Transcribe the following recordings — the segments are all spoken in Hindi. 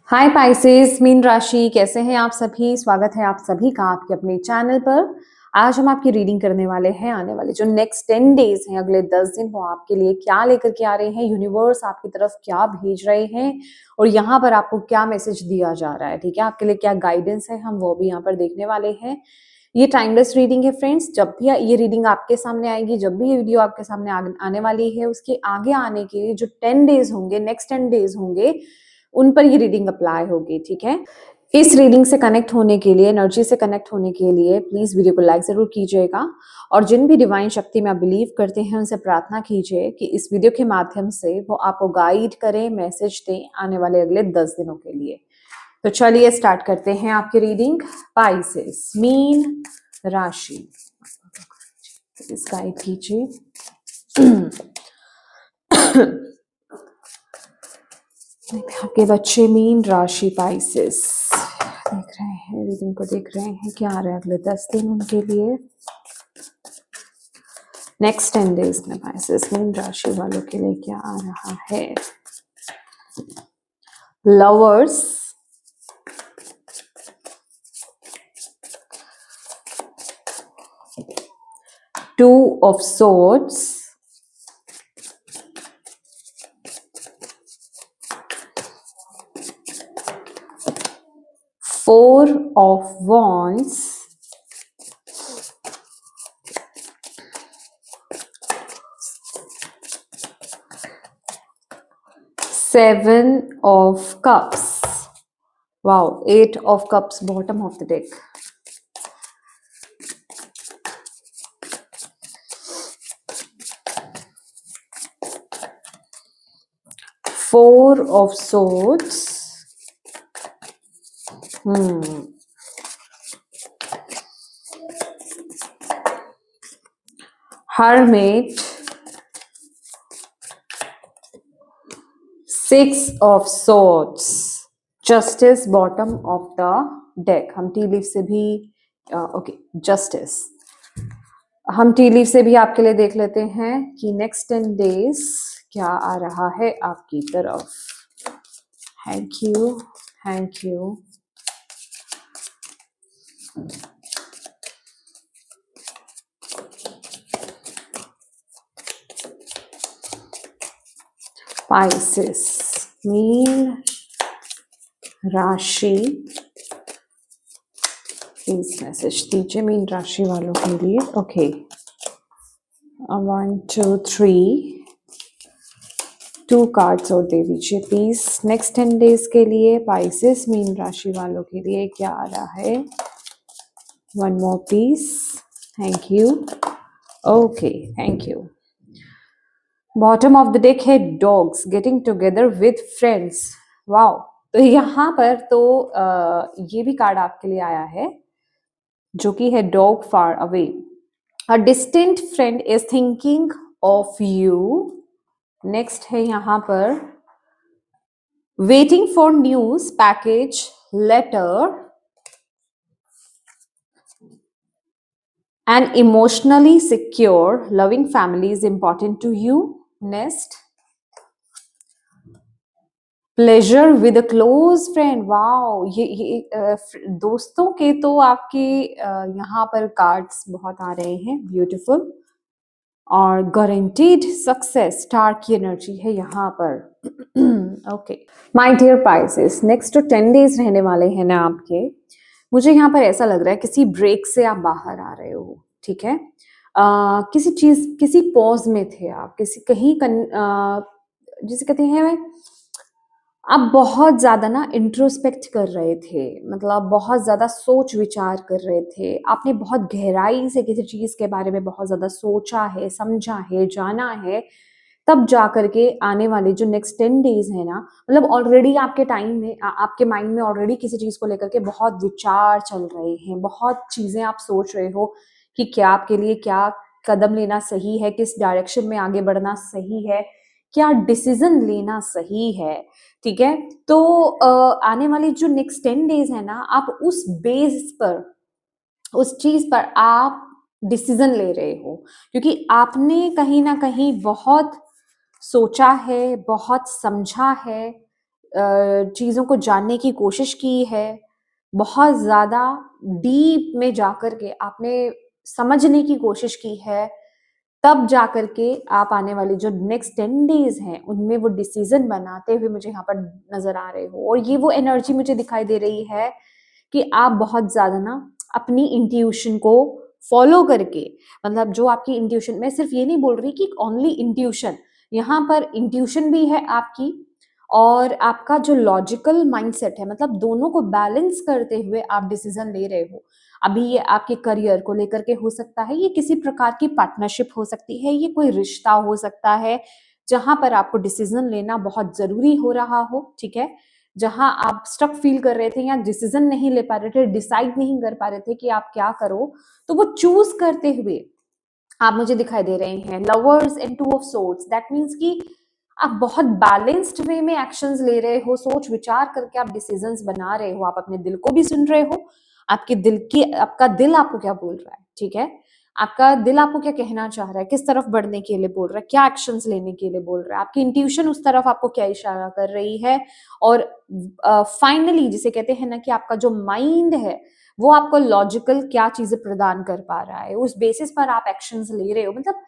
हाय पाइसेस, मीन राशि, कैसे हैं आप सभी। स्वागत है आप सभी का आपके अपने चैनल पर। आज हम आपकी रीडिंग करने वाले हैं आने वाले जो नेक्स्ट 10 डेज हैं, अगले 10 दिन वो आपके लिए क्या लेकर के आ रहे हैं, यूनिवर्स आपकी तरफ क्या भेज रहे हैं और यहाँ पर आपको क्या मैसेज दिया जा रहा है। ठीक है, आपके लिए क्या गाइडेंस है, हम वो भी यहाँ पर देखने वाले हैं। ये टाइमलेस रीडिंग है फ्रेंड्स। जब भी ये रीडिंग आपके सामने आएगी, जब भी ये वीडियो आपके सामने आने वाली है, उसके आगे आने के जो 10 डेज होंगे, नेक्स्ट 10 डेज होंगे, उन पर ये रीडिंग अप्लाई होगी। ठीक है, इस रीडिंग से कनेक्ट होने के लिए, एनर्जी से कनेक्ट होने के लिए प्लीज वीडियो को लाइक जरूर कीजिएगा और जिन भी डिवाइन शक्ति में आप बिलीव करते हैं उनसे प्रार्थना कीजिए कि इस वीडियो के माध्यम से वो आपको गाइड करें, मैसेज दें आने वाले अगले 10 दिनों के लिए। तो चलिए स्टार्ट करते हैं आपकी रीडिंग। पाइसेस, मीन राशि, इस गाइड कीजिए। आपके बच्चे मीन राशि पाइसेस देख रहे हैं, रीडिंग को देख रहे हैं, क्या आ रहा है अगले 10 दिन उनके लिए, नेक्स्ट 10 डेज में पाइसेस मीन राशि वालों के लिए क्या आ रहा है। Lovers, two of swords, four of wands, seven of cups, wow, 8 of cups, bottom of the deck, four of swords, hermit, 6 of swords, justice, bottom of the deck। हम टी लीफ से भी ओके जस्टिस, हम टी लीफ से भी आपके लिए देख लेते हैं कि नेक्स्ट 10 डेज क्या आ रहा है आपकी तरफ। Thank you, thank you. Pisces, mean राशि, प्लीज मैसेज दीजिए मीन राशि वालों के लिए। ओके, 1 2 3 2 कार्ड्स और दे दीजिए प्लीज नेक्स्ट 10 डेज के लिए। पाइसेस मीन राशि वालों के लिए क्या आ रहा है। 1 more please, thank you. Okay, thank you. Bottom of the deck है dogs getting together with friends. Wow, तो यहाँ पर तो ये भी कार्ड आपके लिए आया है जो कि है dog far away. A distant friend is thinking of you. Next है यहाँ पर waiting for news, package, letter and emotionally secure loving family is important to you. Next, pleasure with a close friend. Wow, ये दोस्तों के तो आपके यहाँ पर कार्ड्स बहुत आ रहे हैं, ब्यूटीफुल। और गारंटीड सक्सेस, स्टार की एनर्जी है यहाँ पर। Okay my dear Pisces, next जो 10 डेज रहने वाले हैं ना आपके, मुझे यहाँ पर ऐसा लग रहा है किसी ब्रेक से आप बाहर आ रहे हो। ठीक है, किसी चीज, किसी पॉज में थे आप, किसी कहीं जिसे कहते हैं, आप बहुत ज्यादा ना इंट्रोस्पेक्ट कर रहे थे, मतलब बहुत ज्यादा सोच विचार कर रहे थे। आपने बहुत गहराई से किसी चीज के बारे में बहुत ज्यादा सोचा है, समझा है, जाना है, तब जा करके आने वाले जो नेक्स्ट 10 डेज है ना, मतलब ऑलरेडी आपके टाइम में आपके माइंड में ऑलरेडी किसी चीज को लेकर के बहुत विचार चल रहे हैं, बहुत चीजें आप सोच रहे हो कि क्या आपके लिए क्या कदम लेना सही है, किस डायरेक्शन में आगे बढ़ना सही है, क्या डिसीजन लेना सही है। ठीक है, तो आने वाली जो नेक्स्ट 10 डेज है ना, आप उस बेस पर, उस चीज पर आप डिसीजन ले रहे हो, क्योंकि आपने कहीं ना कहीं बहुत सोचा है, बहुत समझा है, चीज़ों को जानने की कोशिश की है, बहुत ज़्यादा डीप में जाकर के आपने समझने की कोशिश की है, तब जाकर के आप आने वाले जो नेक्स्ट 10 डेज़ हैं, उनमें वो डिसीज़न बनाते हुए मुझे यहाँ पर नज़र आ रहे हो। और ये वो एनर्जी मुझे दिखाई दे रही है कि आप बहुत ज़्यादा ना अपनी इंट्यूशन को फॉलो करके, मतलब जो आपकी इंट्यूशन, मैं सिर्फ ये नहीं बोल रही कि ओनली इंट्यूशन, यहाँ पर इंट्यूशन भी है आपकी और आपका जो लॉजिकल माइंडसेट है, मतलब दोनों को बैलेंस करते हुए आप डिसीजन ले रहे हो। अभी ये आपके करियर को लेकर के हो सकता है, ये किसी प्रकार की पार्टनरशिप हो सकती है, ये कोई रिश्ता हो सकता है जहां पर आपको डिसीजन लेना बहुत जरूरी हो रहा हो, ठीक है, जहां आप स्टक फील कर रहे थे या डिसीजन नहीं ले पा रहे थे, डिसाइड नहीं कर पा रहे थे कि आप क्या करो, तो वो चूज करते हुए आप मुझे दिखाई दे रहे हैं। Lovers and two of swords, that means कि आप बहुत बैलेंस्ड वे में एक्शंस ले रहे हो, सोच विचार करके आप डिसीजंस बना रहे हो, आप अपने दिल को भी सुन रहे हो, आपका दिल आपको क्या बोल रहा है, ठीक है, आपका दिल आपको क्या कहना चाह रहा है, किस तरफ बढ़ने के लिए बोल रहा है, क्या एक्शंस लेने के लिए बोल रहा है, आपकी इंट्यूशन उस तरफ आपको क्या इशारा कर रही है। और फाइनली जिसे कहते हैं ना कि आपका जो माइंड है वो आपको लॉजिकल क्या चीजें प्रदान कर पा रहा है, उस बेसिस पर आप एक्शंस ले रहे हो। मतलब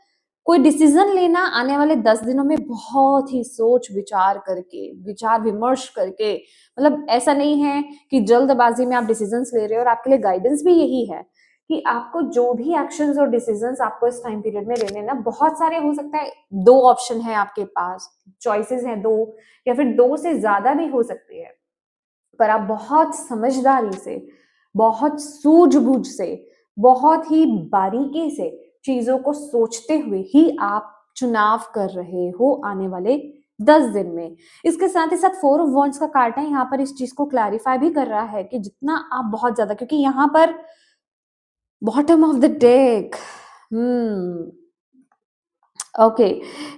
कोई डिसीजन लेना आने वाले 10 दिनों में बहुत ही सोच विचार करके, विचार विमर्श करके, मतलब ऐसा नहीं है कि जल्दबाजी में आप डिसीजंस ले रहे हो। और आपके लिए गाइडेंस भी यही है कि आपको जो भी एक्शंस और डिसीजंस आपको इस टाइम पीरियड में लेने ना, बहुत सारे हो सकता है, दो ऑप्शन है आपके पास, चॉइसेस हैं दो, या फिर दो से ज्यादा भी हो सकते हैं, पर आप बहुत समझदारी से, बहुत सूझबूझ से, बहुत ही बारीकी से चीजों को सोचते हुए ही आप चुनाव कर रहे हो आने वाले 10 दिन में। इसके साथ ही साथ 4 ऑफ वॉन्ड्स का कार्ड है, यहाँ पर इस चीज को क्लैरिफाई भी कर रहा है कि जितना आप बहुत ज्यादा, क्योंकि यहाँ पर bottom of the deck, okay,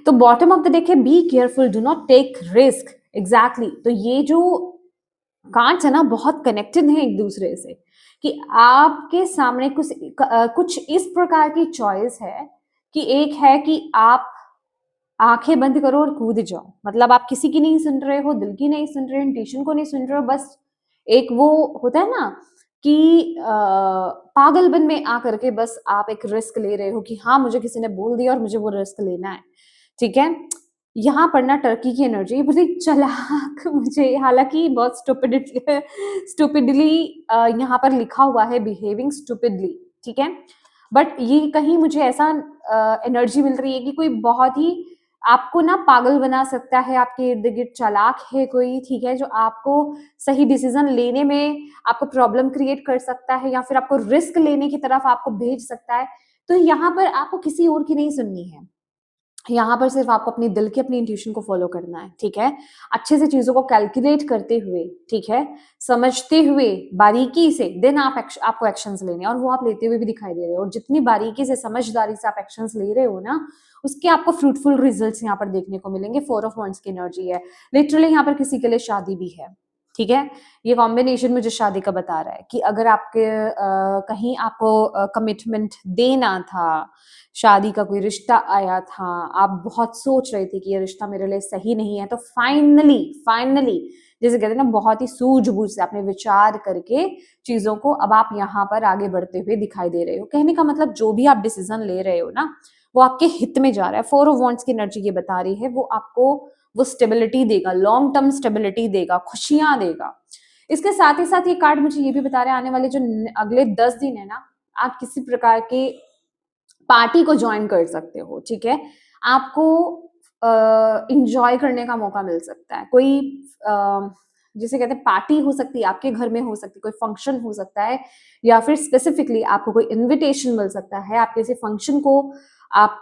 तो बॉटम ऑफ द डेक है be careful, do not take risk. Exactly, तो ये जो कार्ड्स है ना बहुत कनेक्टेड हैं एक दूसरे से, कि आपके सामने कुछ इस प्रकार की चॉइस है कि एक है कि आप आंखें बंद करो और कूद जाओ, मतलब आप किसी की नहीं सुन रहे हो, दिल की नहीं सुन रहे हो, इंट्यूशन को नहीं सुन रहे हो, बस एक वो होता है ना कि पागलपन में आकर के बस आप एक रिस्क ले रहे हो कि हाँ मुझे किसी ने बोल दिया और मुझे वो रिस्क लेना है, ठीक है। यहाँ पर ना टर्की की एनर्जी बड़ी चालाक मुझे, हालांकि बहुत स्टूपिडली यहाँ पर लिखा हुआ है बिहेविंग स्टूपिडली, ठीक है, बट ये कहीं मुझे ऐसा एनर्जी मिल रही है कि कोई बहुत ही आपको ना पागल बना सकता है, आपके इर्द गिर्द चालाक है कोई, ठीक है, जो आपको सही डिसीजन लेने में आपको प्रॉब्लम क्रिएट कर सकता है या फिर आपको रिस्क लेने की तरफ आपको भेज सकता है। तो यहाँ पर आपको किसी और की नहीं सुननी है, यहाँ पर सिर्फ आपको अपनी दिल की, अपनी इंट्यूशन को फॉलो करना है, ठीक है, अच्छे से चीजों को कैलकुलेट करते हुए, ठीक है, समझते हुए बारीकी से, देन आपको एक्शंस लेने हैं, और वो आप लेते हुए भी दिखाई दे रहे हो। और जितनी बारीकी से, समझदारी से आप एक्शंस ले रहे हो ना, उसके आपको फ्रूटफुल रिजल्ट्स यहाँ पर देखने को मिलेंगे। 4 ऑफ वॉन्ड्स की एनर्जी है, लिटरली यहाँ पर किसी के लिए शादी भी है, ठीक है, ये कॉम्बिनेशन मुझे शादी का बता रहा है कि अगर आपके कहीं आपको कमिटमेंट देना था, शादी का कोई रिश्ता आया था, आप बहुत सोच रहे थे कि ये रिश्ता मेरे लिए सही नहीं है, तो फाइनली फाइनली जैसे कहते हैं ना, बहुत ही सूझबूझ से आपने विचार करके चीजों को अब आप यहाँ पर आगे बढ़ते हुए दिखाई दे रहे हो। कहने का मतलब जो भी आप डिसीजन ले रहे हो ना, वो आपके हित में जा रहा है। 4 ऑफ वॉन्ड्स की एनर्जी ये बता रही है वो आपको वो स्टेबिलिटी देगा, लॉन्ग टर्म स्टेबिलिटी देगा, खुशियां देगा। इसके साथ ही साथ ये कार्ड मुझे ये भी बता रहे हैं आने वाले जो अगले 10 दिन है ना, आप किसी प्रकार के पार्टी को ज्वाइन कर सकते हो, ठीक है, आपको इंजॉय करने का मौका मिल सकता है। कोई जिसे कहते हैं पार्टी हो सकती है, आपके घर में हो सकती है, कोई फंक्शन हो सकता है, या फिर स्पेसिफिकली आपको कोई इनविटेशन मिल सकता है, आप किसी फंक्शन को आप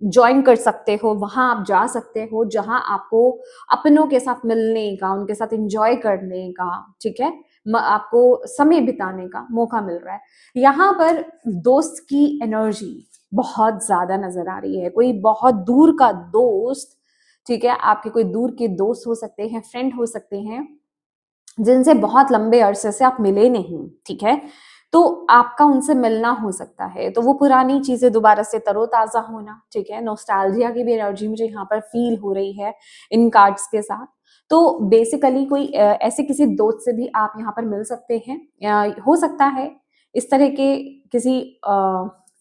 ज्वाइन कर सकते हो, वहां आप जा सकते हो जहां आपको अपनों के साथ मिलने का, उनके साथ एंजॉय करने का, ठीक है, आपको समय बिताने का मौका मिल रहा है। यहाँ पर दोस्त की एनर्जी बहुत ज्यादा नजर आ रही है, कोई बहुत दूर का दोस्त, ठीक है, आपके कोई दूर के दोस्त हो सकते हैं, फ्रेंड हो सकते हैं, जिनसे बहुत लंबे अरसे से आप मिले नहीं, ठीक है, तो आपका उनसे मिलना हो सकता है, तो वो पुरानी चीजें दोबारा से तरोताजा होना, ठीक है, नॉस्टैल्जिया की भी एनर्जी मुझे यहाँ पर फील हो रही है इन कार्ड्स के साथ। तो बेसिकली कोई ऐसे किसी दोस्त से भी आप यहाँ पर मिल सकते हैं, हो सकता है इस तरह के किसी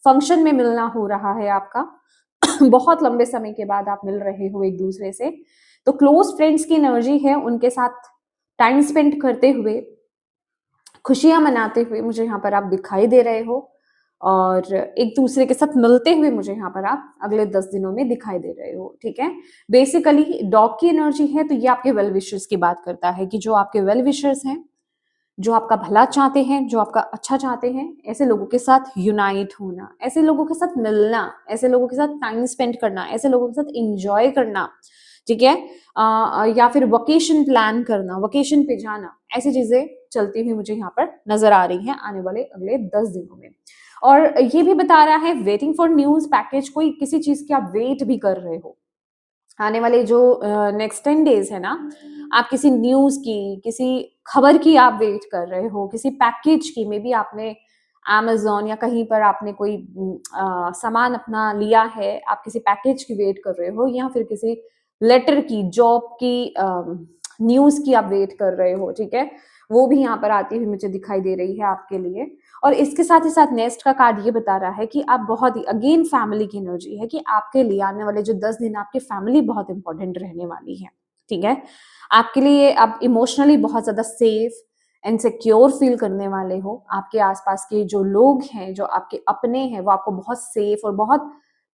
फंक्शन में मिलना हो रहा है आपका। बहुत लंबे समय के बाद आप मिल रहे हो एक दूसरे से, तो क्लोज फ्रेंड्स की एनर्जी है, उनके साथ टाइम स्पेंड करते हुए, खुशियां मनाते हुए मुझे यहाँ पर आप दिखाई दे रहे हो, और एक दूसरे के साथ मिलते हुए मुझे यहाँ पर आप अगले 10 दिनों में दिखाई दे रहे हो। ठीक है, बेसिकली डॉग की एनर्जी है, तो ये आपके वेल विशर्स की बात करता है कि जो आपके वेल विशर्स हैं, जो आपका भला चाहते हैं, जो आपका अच्छा चाहते हैं, ऐसे लोगों के साथ यूनाइट होना, ऐसे लोगों के साथ मिलना, ऐसे लोगों के साथ टाइम स्पेंड करना, ऐसे लोगों के साथ एंजॉय करना, ठीक है, या फिर वकेशन प्लान करना, वकेशन पे जाना, ऐसी चीजें चलती हुई मुझे यहाँ पर नजर आ रही हैं आने वाले अगले 10 दिनों में। और ये भी बता रहा है वेटिंग फॉर न्यूज पैकेज, कोई किसी चीज की आप वेट भी कर रहे हो आने वाले जो नेक्स्ट 10 डेज है ना, आप किसी न्यूज की, किसी खबर की आप वेट कर रहे हो, किसी पैकेज की, मे बी आपने अमेजोन या कहीं पर आपने कोई सामान अपना लिया है, आप किसी पैकेज की वेट कर रहे हो, या फिर किसी लेटर की, जॉब की न्यूज की आप वेट कर रहे हो। ठीक है, वो भी यहाँ पर आती हुई मुझे दिखाई दे रही है आपके लिए। और इसके साथ ही साथ नेक्स्ट का कार्ड ये बता रहा है कि आप बहुत ही, अगेन फैमिली की एनर्जी है कि आपके लिए आने वाले जो 10 दिन आपकी फैमिली बहुत इंपॉर्टेंट रहने वाली है। ठीक है, आपके लिए आप इमोशनली बहुत ज्यादा सेफ एंड सिक्योर फील करने वाले हो। आपके आसपास के जो लोग हैं, जो आपके अपने हैं, वो आपको बहुत सेफ और बहुत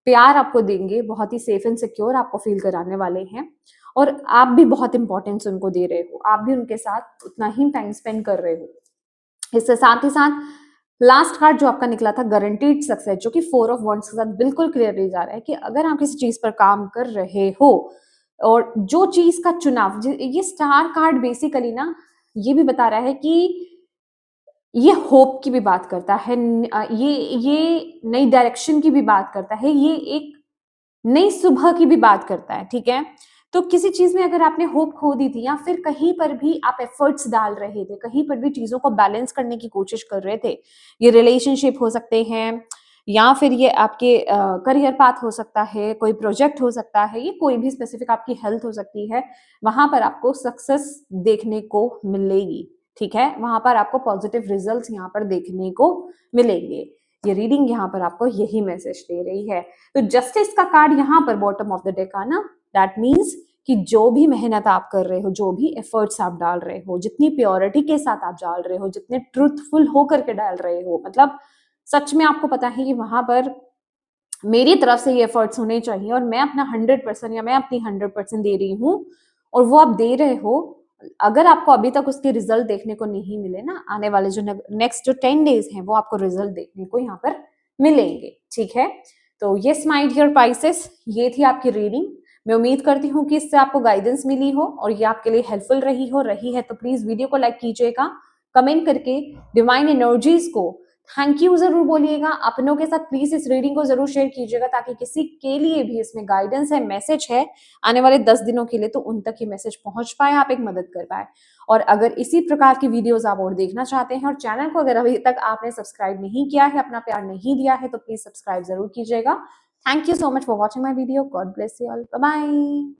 प्यार आपको देंगे, बहुत ही सेफ एंड सिक्योर आपको फील कराने वाले हैं। और आप भी बहुत इंपॉर्टेंस उनको दे रहे हो, आप भी उनके साथ उतना ही टाइम स्पेंड कर रहे हो। इसके साथ ही साथ लास्ट कार्ड जो आपका निकला था गारंटीड सक्सेस, जो कि 4 ऑफ वॉन्ड्स के साथ बिल्कुल क्लियरली जा रहा है कि अगर आप किसी चीज पर काम कर रहे हो और जो चीज का चुनाव, ये स्टार कार्ड बेसिकली ना ये भी बता रहा है कि ये होप की भी बात करता है, ये नई डायरेक्शन की भी बात करता है, ये एक नई सुबह की भी बात करता है। ठीक है, तो किसी चीज में अगर आपने होप खो दी थी, या फिर कहीं पर भी आप एफर्ट्स डाल रहे थे, कहीं पर भी चीजों को बैलेंस करने की कोशिश कर रहे थे, ये रिलेशनशिप हो सकते हैं, या फिर ये आपके करियर पाथ हो सकता है, कोई प्रोजेक्ट हो सकता है, ये कोई भी स्पेसिफिक आपकी हेल्थ हो सकती है, वहां पर आपको सक्सेस देखने को मिलेगी। ठीक है, वहां पर आपको पॉजिटिव रिजल्ट्स यहाँ पर देखने को मिलेंगे। ये रीडिंग यहाँ पर आपको यही मैसेज दे रही है। तो जस्टिस का कार्ड यहाँ पर बॉटम ऑफ द डेक आना, दैट मीन्स कि जो भी मेहनत आप कर रहे हो, जो भी एफर्ट्स आप डाल रहे हो, जितनी प्योरिटी के साथ आप डाल रहे हो, जितने ट्रूथफुल होकर के डाल रहे हो, मतलब सच में आपको पता है कि वहां पर मेरी तरफ से ये एफर्ट्स होने चाहिए और मैं अपना 100% या मैं अपनी 100% दे रही हूँ, और वो आप दे रहे हो। अगर आपको अभी तक उसके रिजल्ट देखने को नहीं मिले ना, आने वाले जो नेक्स्ट जो 10 डेज हैं, वो आपको रिजल्ट देखने को यहाँ पर मिलेंगे। ठीक है, तो यस माय डियर पाइसेस, ये थी आपकी रीडिंग। मैं उम्मीद करती हूँ कि इससे आपको गाइडेंस मिली हो और ये आपके लिए हेल्पफुल रही है तो प्लीज वीडियो को लाइक कीजिएगा, कमेंट करके डिवाइन एनर्जीज को थैंक यू जरूर बोलिएगा, अपनों के साथ प्लीज इस रीडिंग को जरूर शेयर कीजिएगा, ताकि किसी के लिए भी इसमें गाइडेंस है, मैसेज है आने वाले 10 दिनों के लिए, तो उन तक ये मैसेज पहुंच पाए, आप एक मदद कर पाए। और अगर इसी प्रकार की वीडियोस आप और देखना चाहते हैं, और चैनल को अगर अभी तक आपने सब्सक्राइब नहीं किया है, अपना प्यार नहीं दिया है, तो प्लीज सब्सक्राइब जरूर कीजिएगा। Thank you so much for watching my video. God bless you all, bye bye.